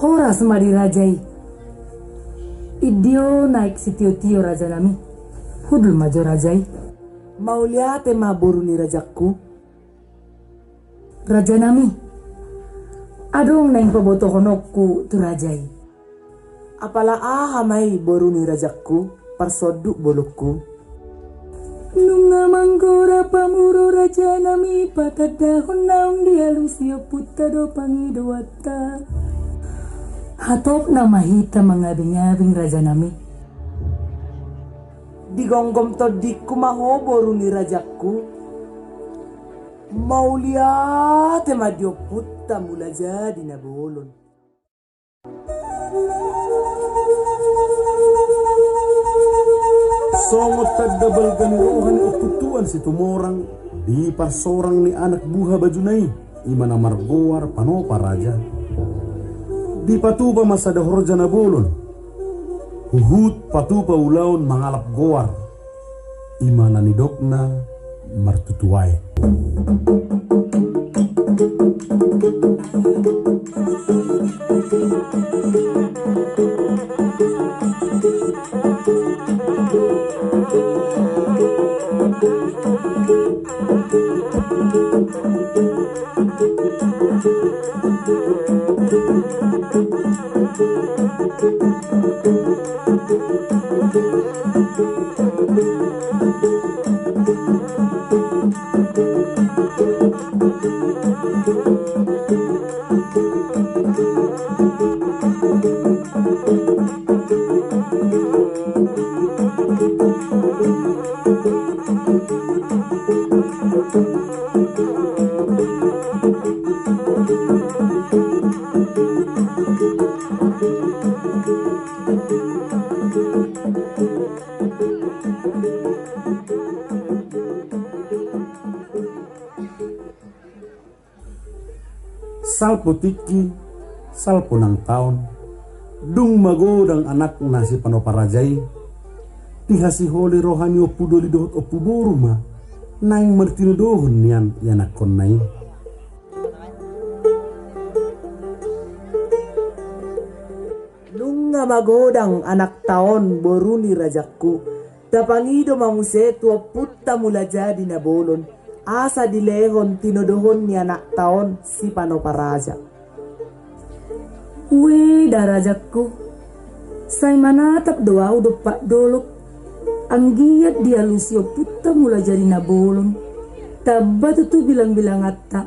Horas madirajai. Idio naik si tio-tio raja nami. Hudul majo rajai. Mau lihat ma boru ni rajaku. Raja nami. Adong neng paboto honokku tu rajai. Apala mai boru ni rajaku. Parsoduk bolukku. Nunga manggora pamuro raja nami. Patadahon naung dialusio puta do pangido wata. Hatop na mahita mangabing-abing raja nami. Digonggom to diku maho boru ni rajaku. Mau lihat ma dio putta mula jadi na bolon. Songot kadabal ganirohan o putuan si tumorang di parsorang ni anak buha bajunay imana margowar panopa raja. Di patupa masada horja na bolon. Huhut patupa ulaon mangalap goar. Imana nidokna martutuay. Salpo tiki, salpo nang taon, dung magodang anak nasi panoparajay, tihasi holi rohani opudoli dohot opuboruma, naing martinudohon niyan yanak konnay. Nung nga magodang anak taon boru ni rajaku, tapangido mamuse tua putta mula jadi na bolon. Asa dilehon tinodohon ni anak taon si panoparaja. Wih darajaku. Say manatap doa udah pak dolok. Ang giat dia lusio puta mula jadi nabolon. Tabba tu bilang-bilang atta.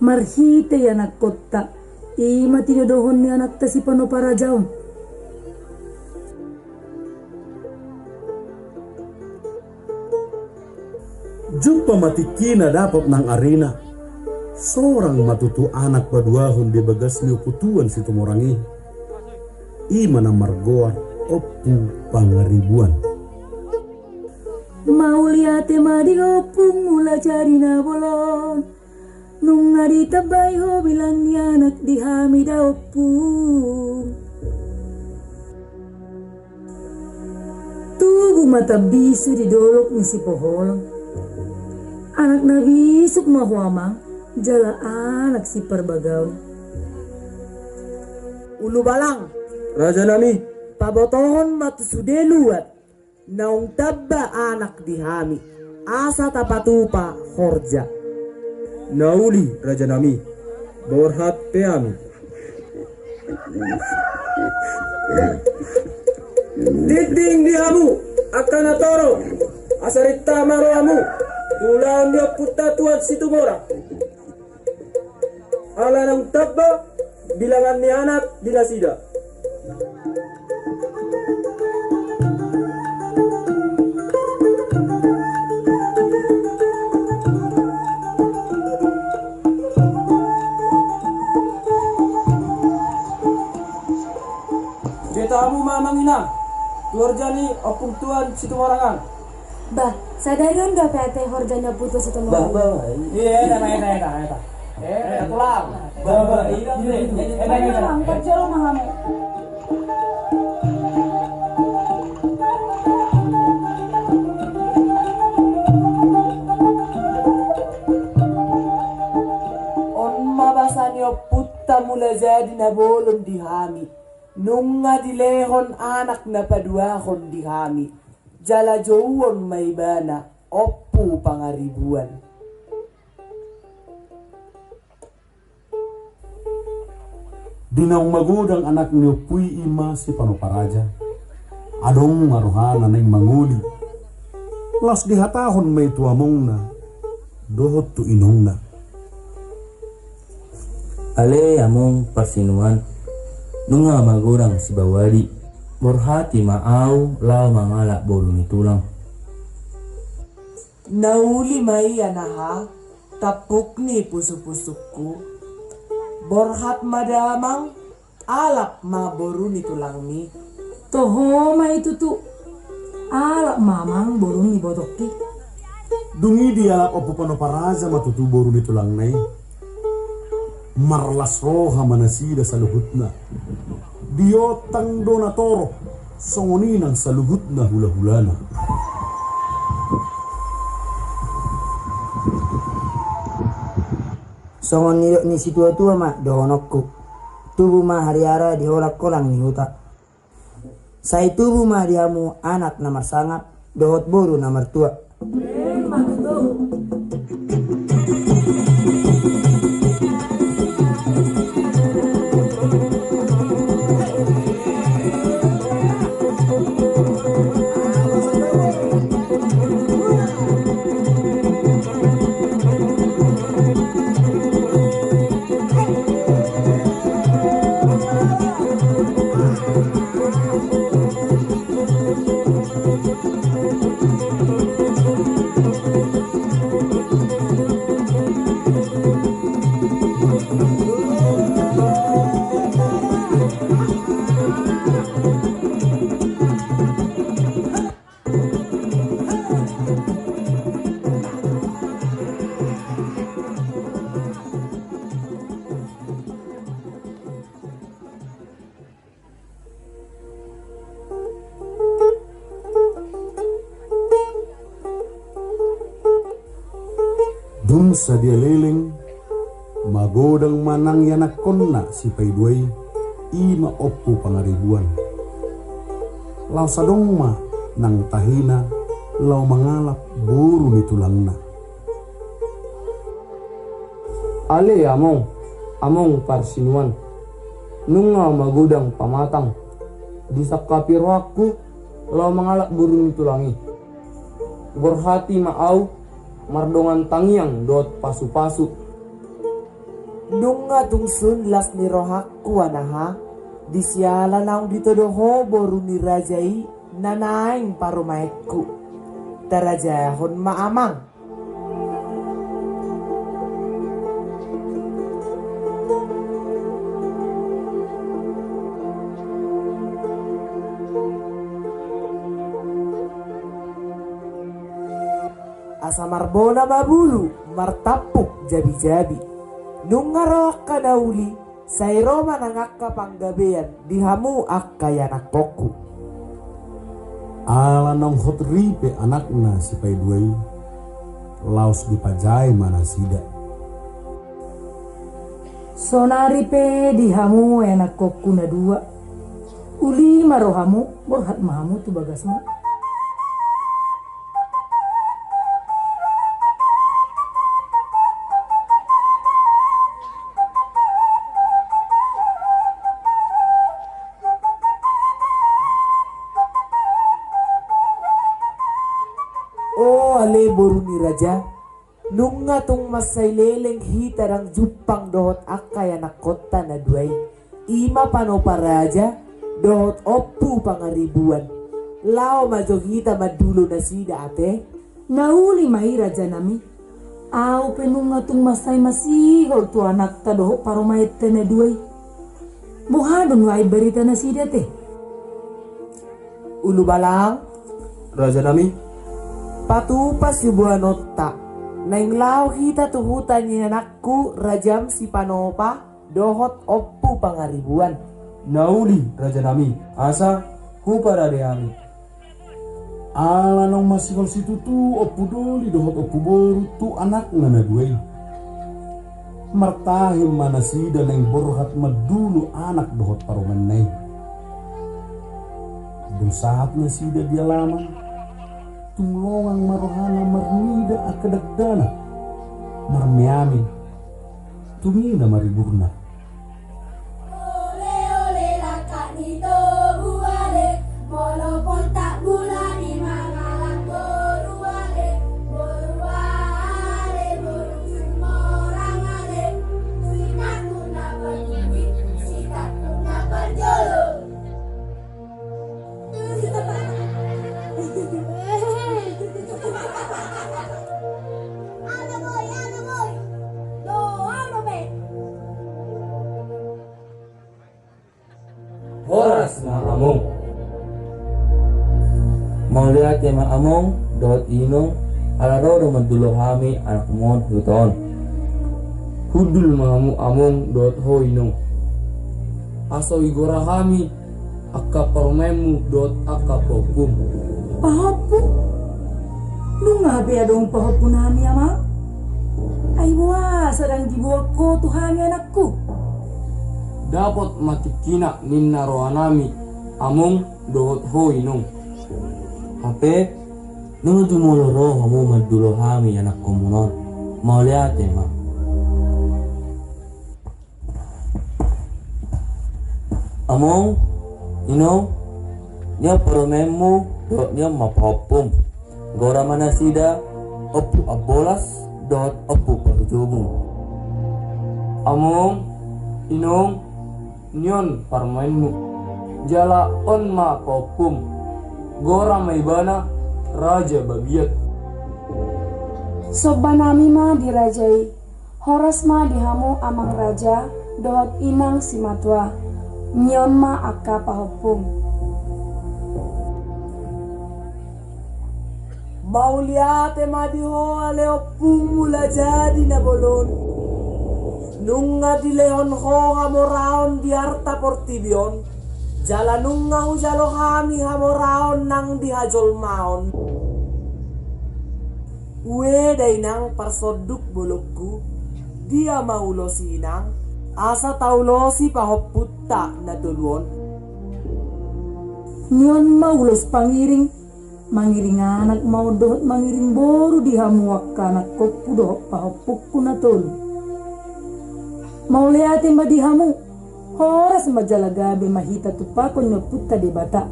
Marhite ya anak kota. Ima tinodohon ni anak ta si panoparajaon. Jumpa matikina dapat nang arena. Seorang matutu anak baduahon di bagas niyo putuan si tumorangi. Ima na margoar opu pangaribuan. Mau lihat madi opung mula jadi na bolon. Nung ngadi tabay ho bilang ni anak di hamida opung. Tubuh mata bisu di dolok ni si poholong. Anak nabi suk mahuamang jala anak si perbagaw. Ulu balang, Raja nami, pabotohon matu sude luat. Naung tabba anak dihami. Asa tapatupa horja. nauli Raja nami, borhat peami. Diding diamu akan atoro. Asarita maroamu. Tulang dia puta tuan situ mora. Ala nang tabba bilangan ni anak dinasida. Betamu mamang ina. Tuarjani opung tuan situ morangan. Bah, sadaran gak PT horjanya putus itu mau. Iya, eta. Tulang. Iya, kerja lo mahamu. On mabasanyo putta mula jadi na bolon dihami. Nunga dilehon anak na paduahon dihami. Jala jauon may bana, oppu pangaribuan. Dinaong magudang anak ni Upuy ima si Panoparaja. Adong maruhana ng manguli. Las dihatahon may tuamong na. Dohot tu inong na. Ale among pasinuan. Nunga magurang si Bawali. Borhati maaw lao mangala bolo ni tulang. Nauli may anaha, tapuk ni puso-pusukku. Borhat madamang, alap maboru ni tulang mi. Toho may tutu. Alak mamang borong ni bodokki. Dungi dialap opo Panoparaja matutuboru nito lang nay. Marlas roha manasida sa luhut na. Diotang donatoro, songoninang sa luhut na hula-hula na. Songon ni si tua-tua ma dohonokku. Tubuh ma hariara diholak kolang ni huta. Sai tubuh ma dihamu anak namar sangap, dohot boru namar tua. Dun sa dia liling, magodang manang yanak konna si Payduay, ima oppo pangaribuan. Law sadong ma nang tahina, law mangalap buru ni tulang na. Ale among parsinuan, nunga magudang pamatang, di sakapiro aku, law mangalap buru ni tulangi. Borhati maaw, mardongan tangyang dot pasu-pasu. Nunga tungsun las ni rohakku anaha, disyala naung ditodoho boru ni rajai nanaing parumaikku. Tarajahon maamang. Asa marbona mabulu, martapuk jabi-jabi. Nunga rohak kadauli, sayro manangakka panggabean, dihamu akka yanak poku. Ala nong hot ripe anakna si Payduay, laos dipajay manasida. Sonari pe dihamu enak kokku na dua. Uli marohamu borhat mahamu tu bagasma. Oh ale boru ni raja, nunga tung masay leleng hitarang jupang dohot akay anak kota na duay. Ima Panoparaja, dohot oppu pangaribuan. Lao majohita madulo na sida ate. Nauli mai raja nami. Au penunga tung masay masihol tu anak ta doho paromait na duay. Mohadon wai berita na sida te. Ulu balang, Raja nami, patupas yubuan otta. Naing lao hita tuhutan ni anakku rajam si Panopa, dohot oppu pangaribuan. nauli raja nami, asa hupara deami. Ala nong masikol si tutu oppo doli dohot oppo boru tu anak na naduay. martahim mana sida neng borhat madulu anak dohot paruman neng. Dan saatnya sida dia lama tumlongang marohana marnida akadagdana marmiami tumina mariburna. Ole ole lakak nito buale molopon tak bulani mangalang boru ale boru semorang ale sinakku na bernyanyi sikapku na berjolo. Ana boy do ano be. Horas ma among. Mau lihat ya ma among dot inong alaro madulo hami anak mon huton. Hudul mamu among dot ho inong. Aso igora hami akka parmemu dot akka pokum. Pahapu? Nung ngabe adong pahapu nami ama? Ay wah, sedang dibawa ko tuhami anakku. Dapat matikina ninna rohanami among dot ho inong. Hape nung dumuloro hamu madulo hami anak komunon. Mau lihat ya ma. Among inong nya parmemu dot nya mapopum. Gora mana sida opu abolas dot opu parjubung. Among inong nyon parmainmu jala on ma popum. Gora maibana raja babiat. Sobanami ma dirajai, Horas ma dihamu amang raja, dohot inang si matwa, nyon ma akka pahopum. Mauliate madiho aleo pumula jadi na bolon. Nunga di leon ho hamoraon di harta portibion. Jala nunga ujalo hami hamoraon nang di hajol maon. Ue dainang parsoduk bolokku. Dia mau lo sinang. Asa tau lo si pahoputta na tuluon. Nyon mau los pangiring. Mangiring anak mau dohot mangiring boru dihamuak kanak kopu dohot pahopukku na tol. Mau liatin ba dihamu? Horas majalagabe mahita tupakon nyo putta di bata.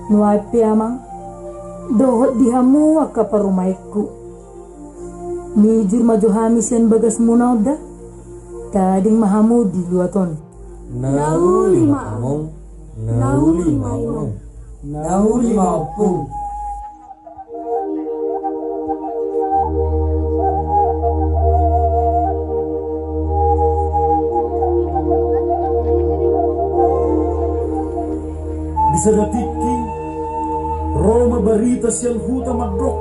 Nuapi amang, dohot dihamuak ka parumaikku. Mijur majohami sen bagas munau da. Kading mahamu di luaton. Nauli ma among, nauli ma among. Nauli maupung. Bisa datiki Roma barita siang huta madrok.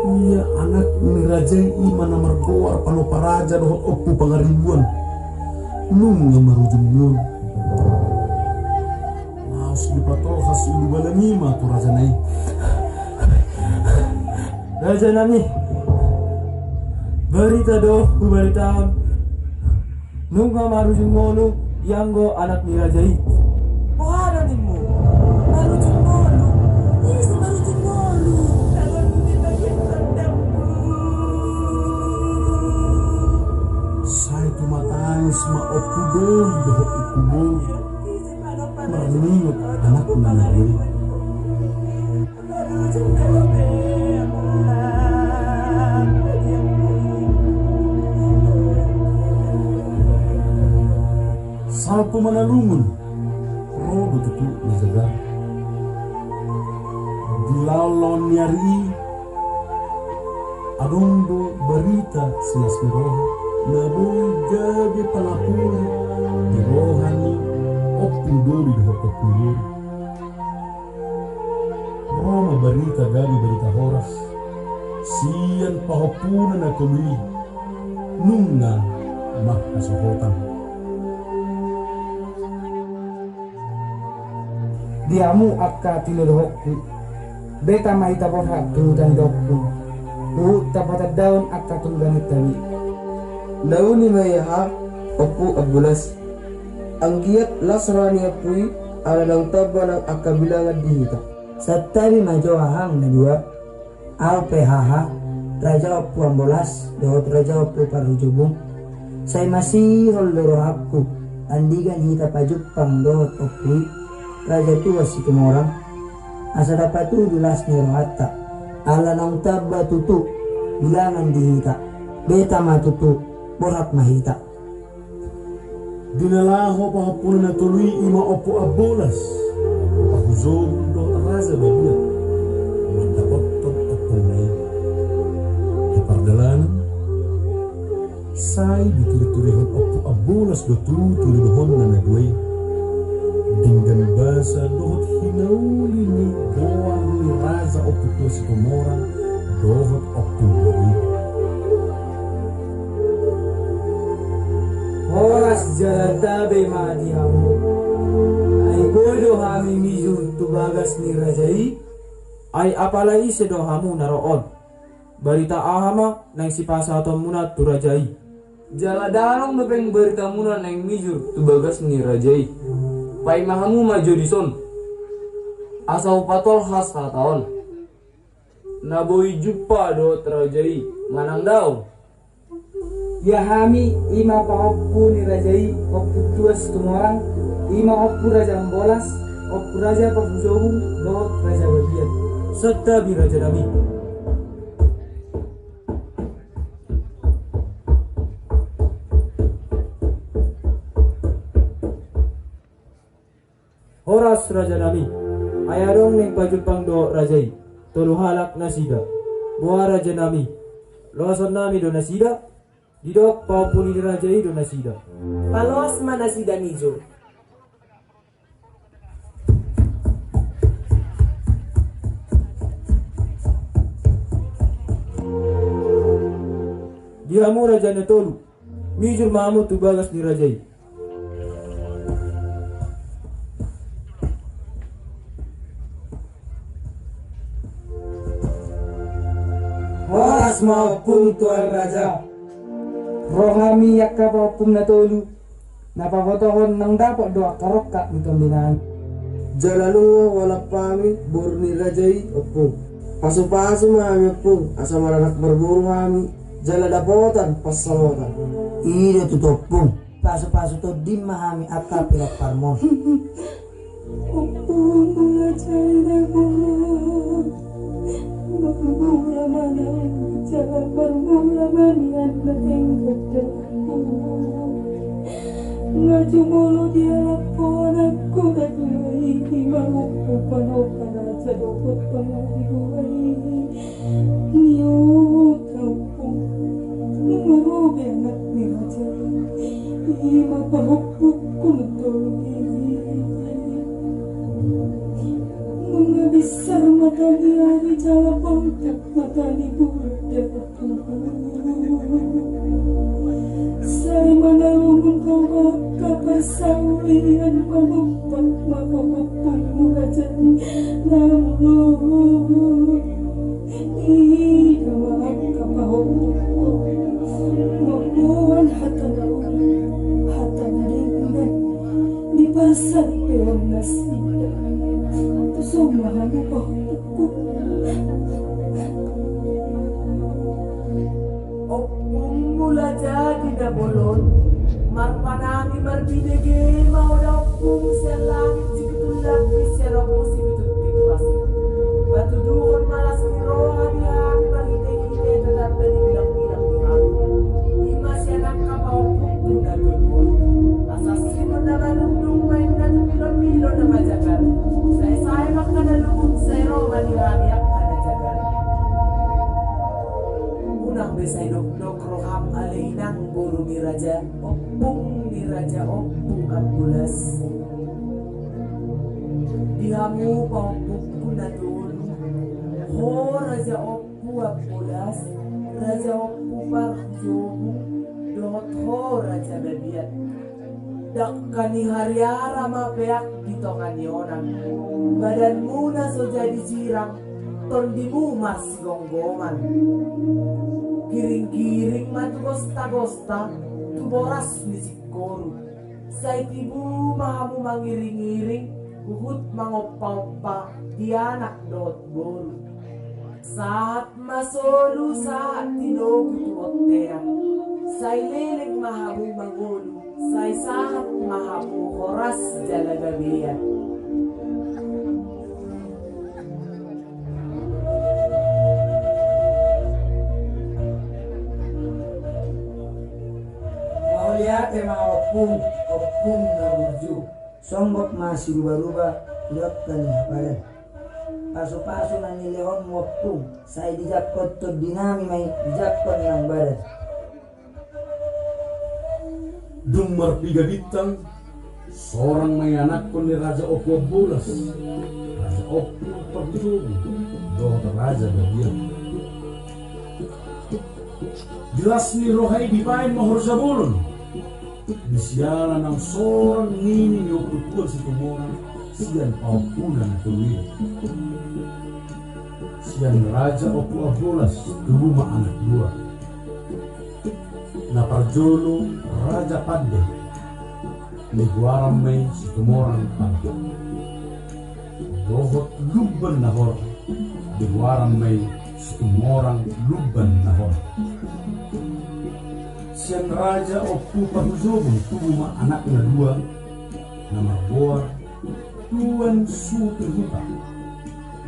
Iya anak nirajai imana margoar panoparaja dohot opu pangaribuan. Nunga marujung nun. Maus dipatol khas ibu balanima tu raja nai. Raja nami, berita doh kuberitaan. Nunga marujung ngonu yang go anak nirajai. Wahana nimu. Marujung molu. Ini si marujung molu. Kalau kita Saya tu matangis ma opu doi dohot ikumo. Marningot anak nanagay. Salpo manalungon. Rodo tutu na jaga. Dilalon nyari. Adondo berita silas meroha. Naboy gabi palapuli. Dirohani. Opung dori dohot opung. Roma berita gabi berita horas. Sian pahopunan na kului. Nunga mah kasuhotan. Diamu akka tinuruhokku. Beta mahita porha tulutan dokku. Tapatad daun akka tuludan itawi. Nauni mayaha opu abulas. Ang giat lasrani apui ala nang taba ng akabilangan dihita. Satabi majo hahang na dua. Alpe haha. Raja opu ambolas. Dohot raja opu parujubung. Say masih holdoro aku. Andigan hita pajupang dohot opui. Raja tua si tumorang. Asa dapat tu dulas ni rohata. Ala nang taba tutu. Bilangan dihita. Beta matutu. Borak mahita. Dinalaho pahapun na tului ima opo abolas. Pahuzog do raza babia. Mendapat tot opong na yan. Hipardalanan. Say dituri-turihon opo abolas do tuli-tulidohon na nagway. Dinggan basa dohot hinauli ni goa ni raza opo to si tumorang dohot opong nagway. Horas jalatabe madihamu. Ay bodo hami mijur tubagas ni rajai. Ay apalagi sedo hamu naroon. Barita ahama nang sipasaton muna tu rajai. Jaladarong bepeng berita muna nang mijur tubagas ni rajai. Pai mahamu maju dison. Asau patol khas hataon. Naboi jumpa do rajai manang daw. Ya hami ima paoppu ni rajai oppu tuas tumorang. Ima oppu raja ambolas. Oppu raja pagujobung dohot raja bagian. Serta bi raja nami. Horas raja nami. Ayarong neng pajupang do rajai. Tolu halak nasida. Buah raja nami. Loason nami do nasida. Didok paupuni ni rajai do nasida. Palos manasida nijo. Dihamu raja netolu. Mijur mamu tubagas ni rajai. Horas maupun tuan raja. Rohami yakka paupun natolu. Napapotohon nang dapat doa karokka ni kambingan. Jalaluwa wala pami burni rajai opo. Pasu-pasu mami opo. Asa maranak berburu mami. Jala dapotan pasalwatan. Ida tutupung. Paso-paso to di mahami akka pilak parmon. Opung mengajari namun Bermula mana Jangan bermula manian Menengok Ngaju mulu dia lapon Aku datulai Mau upanopan Aja dopot pengaduai Niyo kampung Mengeruh banget nih aja Ima pahupuk Kuntului Mengabisar matani hari jala bangkak matani budak Saya menarungun kau baka persawian Pemumpak mapapapun murajani Namun Ida maka pahopuk Mapuan hata naun Hata naringan Di pasar peon nasida Sumahan ko Opung mula jadi na bolon. Marpanami marbinege mau na opung sa langit sibitul lapis sa ramo sibitul tikurasi. Batu duhon malas ni roha di hami malite-hite tetap dari bilang-bilang di hami. Ima siya nakapaupung tunda tulpon. Asasino na manundung main na tumilon-milon na majagal. Saya makanalubog sa roha di hami ang kanajagal. Unang besay dok roham alainang buru ni raja opung ambulas. Dihamu paupuk kunatun. Ho raja opu ambulas. Raja opu parjomu. Dohot ho raja babiat. Dakkani hariara mapeak ditongan yonang. Badanmu na so jadi jirang. Tondimu masih gonggongan. Kiring-kiring matu gosta-gosta tu boras nisik koru. Sai tibu mahamu mangiring-iring uhut mangoppa-oppa di anak dot boru. Saat masolu saat tinogu tuotea. Sai lelek mahamu mangolu. Sai saat mahamu horas jalagabea. Lihat emang opung na burju songgok masih rubah-rubah lihatkan badan pasu-pasu na nilehon opung saya dijakot to dinami may dijakot ng badan Dumar tiga bintang, seorang may anak pun ni Raja Opu Bolas. Raja Opu Parjubu, Dohot Raja Gabir. Jelas ni rohai dipain mahor sabulun. Disialan ng seorang nini ni Opu Tuan si Tumorang, siyan paupunan tuwid. Siyan Raja Opu Bolas, duma anak dua. Naparjolo Raja Pande Niguaram may si Tumorang Pande Dohot Lubban Nahor Niguaram may si Tumorang Lubban Nahor Siyan Raja Opu Parjobong tuma anak na dua na Margoar Tuan Sutuhuta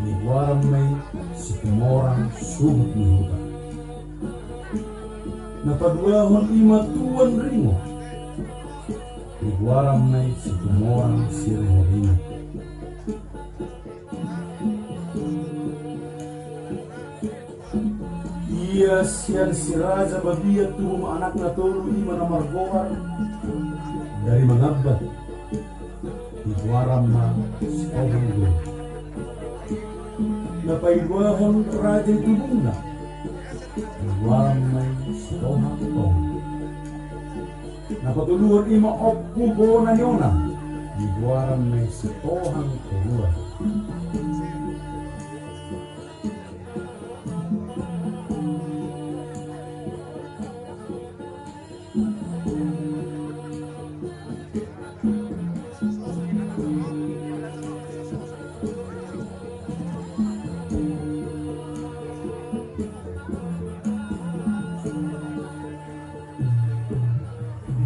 Niguaram may si Tumorang Sutuhuta Napaduahon ima tuan ringo Iguaram may si Tumorang si Rehorino Iya siyan si Raja Babia tuhum anak na tolu ima na Margoar dari mangabbat Iguaram ma si Obonggo Napaiguahon Raja Tubungna Iguaram may Tohang tong napatuluan ima Opu bona nyona Iguaram may si Tohang tuluan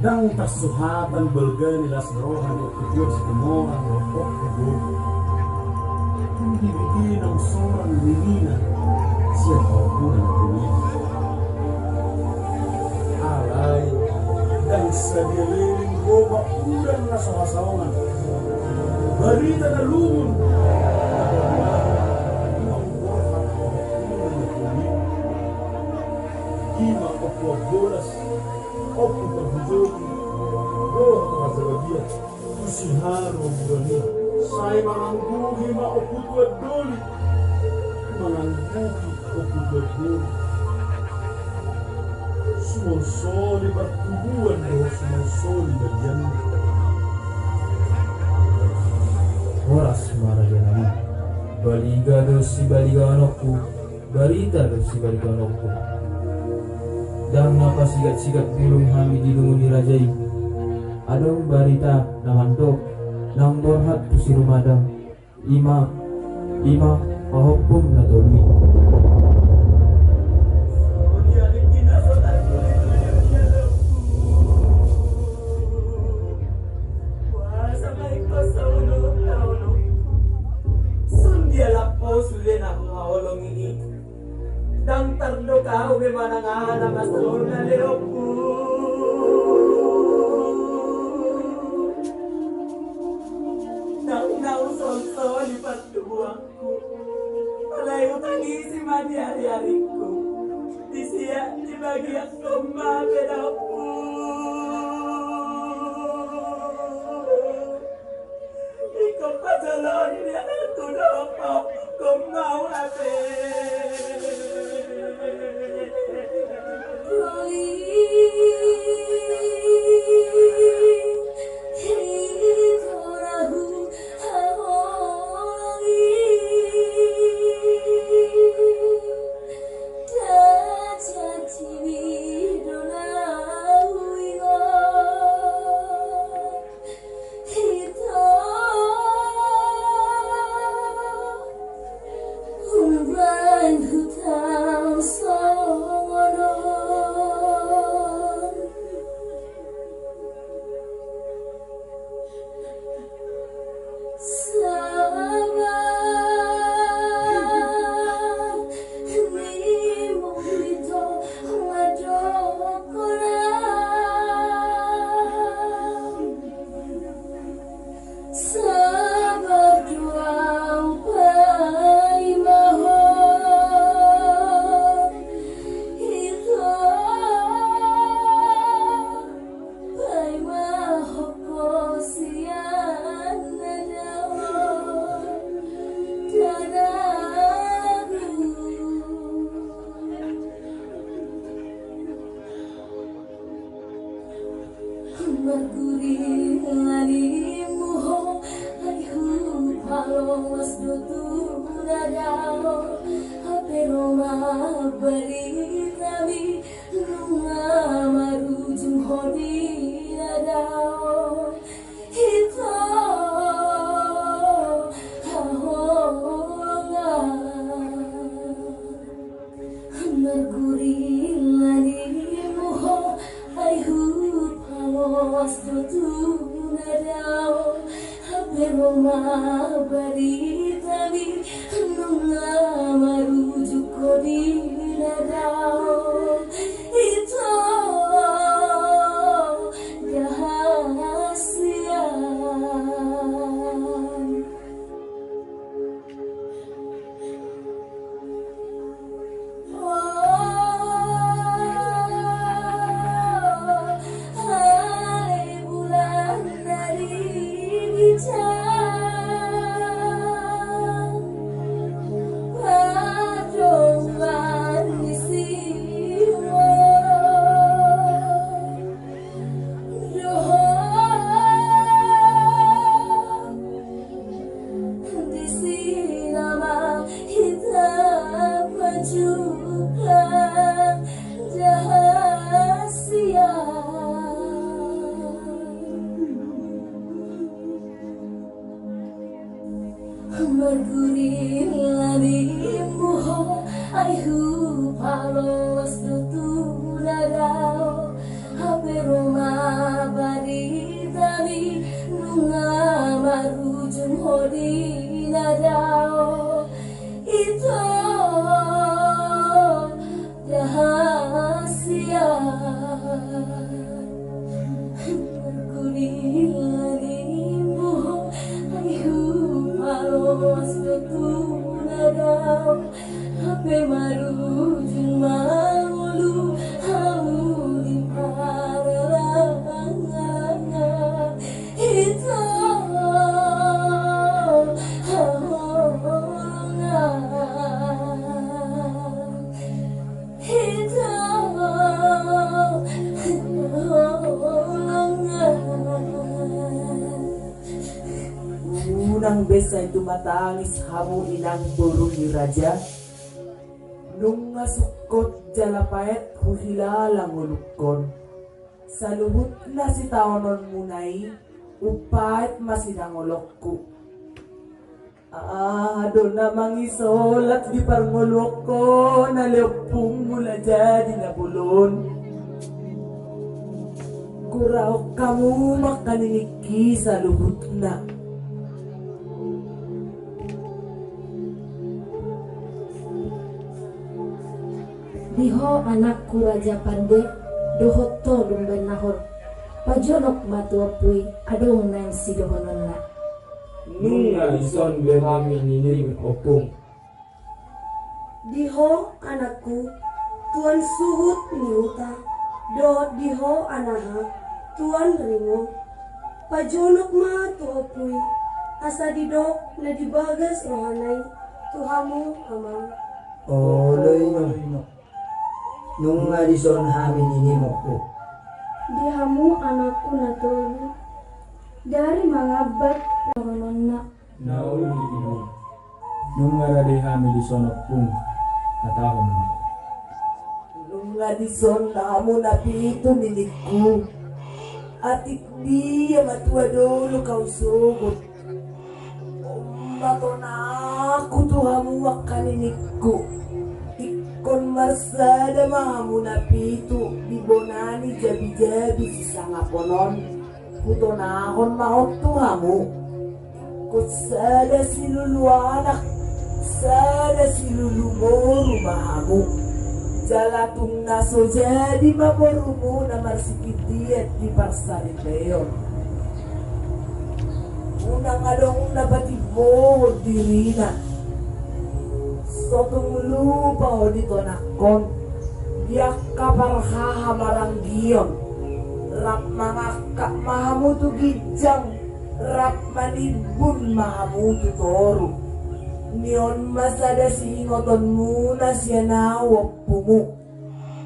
Dang tasuhatan belga nilas rohan o tujuan si Tumorang o Opu Hindi ng seorang menina siya paupunan tuwid alay dan sa dialiling roba ulan na sawasawangan barita na lumun Ima Opu Bolas Opu Parjubu Dohot Raja Gabir Kusiharo Murani Say mangangguhi ma Opu Tuan Doli Mangangguhi Opu Tuan Doli Sumonsoli bertubuhan doh sumonsoli bagian Horas Maraja Nami Baliga dosi baliga anokku Barita dosi baliga anokku Dan napa sigat-sigat tulung kami di lumuni rajai Adong barita namandok Nang borhat pusi rumadang Ima pahokum na tolui Dang tardo ka uwi manangahan ang astor na leopu Nang nausol-sol ipat tubuangku Palayo tangisi mani hari-hariku Di siya di bagian kumabe leopu Ikaw pasalon niya ako na ako kumau abe Jadi bari kami nunga marujung hodi nadao hito hahonga merguring lanimu ho aihu palos tu nadao Beroma bari kami nunga marujuk kodi nadao itu rahasia hai bulan dari Merguring lanimu ho aihu palos tu nadao Beroma bari kami nunga marujung hodi nadao itu rahasia Merguring lanimu ho aihu palos tu nadao marujung mangulu hauli paralanga itu hahonga itu Unang besa itu matangis hamu inang burung ni raja. Nung ngasukot jalapayat huhilalang ulukon. Saluhut na si taonon munay, upait masinang ulokku. Doon na mangisolat di parngulok ko, nalipong mula jadi na bulon. Kurao kamu makaniniki sa luhut na. Diho anakku Raja Pandey, dohoto lumban nahor. Pajonok matua pui, adong nain si dohonon na. Nunga ison behami nining opung. Diho anakku, tuan suhut niuta. Dohot diho anaha, tuan ringo. Pajonok ma tua pui, asa didok na dibagas rohanay, tuhamu amang. Oloy no. Nung adison hamin ini mo po. Dihamu anakku na tolo. Dari mangabat rohonon na. Nauli ino. Nung aradehami di sonok pung katahon mo. Nung adison na mo napito nilikku. Atik dia matua dulu kau sugot. Umbato na aku tuhamu wakaninikku. Kon marsada mahamu napitu dibonani jabi-jabi sisanga ponon putonahon maot tuhamu kusada silulu anak sada silulu moru mahamu jalatung naso jadi maborumu na marsikit diet di parsari leon unang adong napati bohod dirina sotong lupa ho dito nakon diak kaparhaha maranggiyon rap mangakak mahamu tu gijang rap manibun mahamu tu toru nion masada singoton muna siya nawak pumu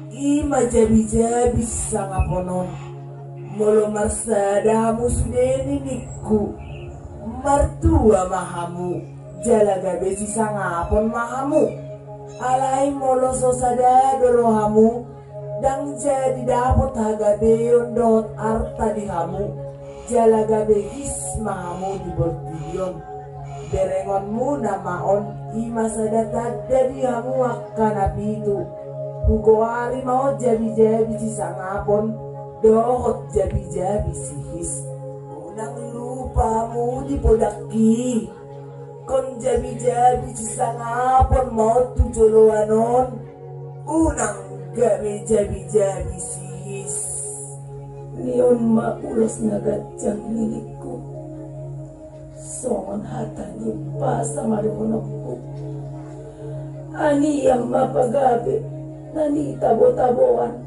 ima jabi-jabi sa ngaponon molo marsada hamu sudeni niku martua mahamu jalaga besi sangapon mahamu alai molo sosada dorohamu dang jadi dapot hagabeyon dot arta di hamu jalaga begis mahamu di bordion berengonmu namaon imasadata dari hamu akan apitu hugoari mau jabi-jabi sisangapon dohot jabi-jabi sihis unang lupamu di podaki kon jabi-jabi sisangapon mau tujoloanon unang gabe jabi-jabi sihis Niyon maulos nga gadyang nilikko. Songon hatani pa sa marunok ko. Ani ang mapagabi na nitabo-taboan.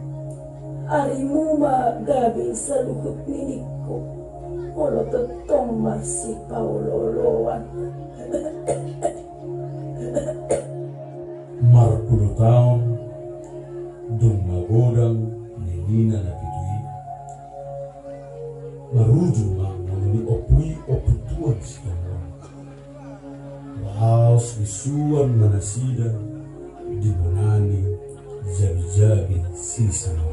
Ari mo magabi sa lugot nilikko. Olo totong masipawloloan. Marpulo taon, dong magodang nilina na pitui. Marujo ni opui oputuan si kamuan. Wahaos isuan manasida di bonani jabi-jabi sisa na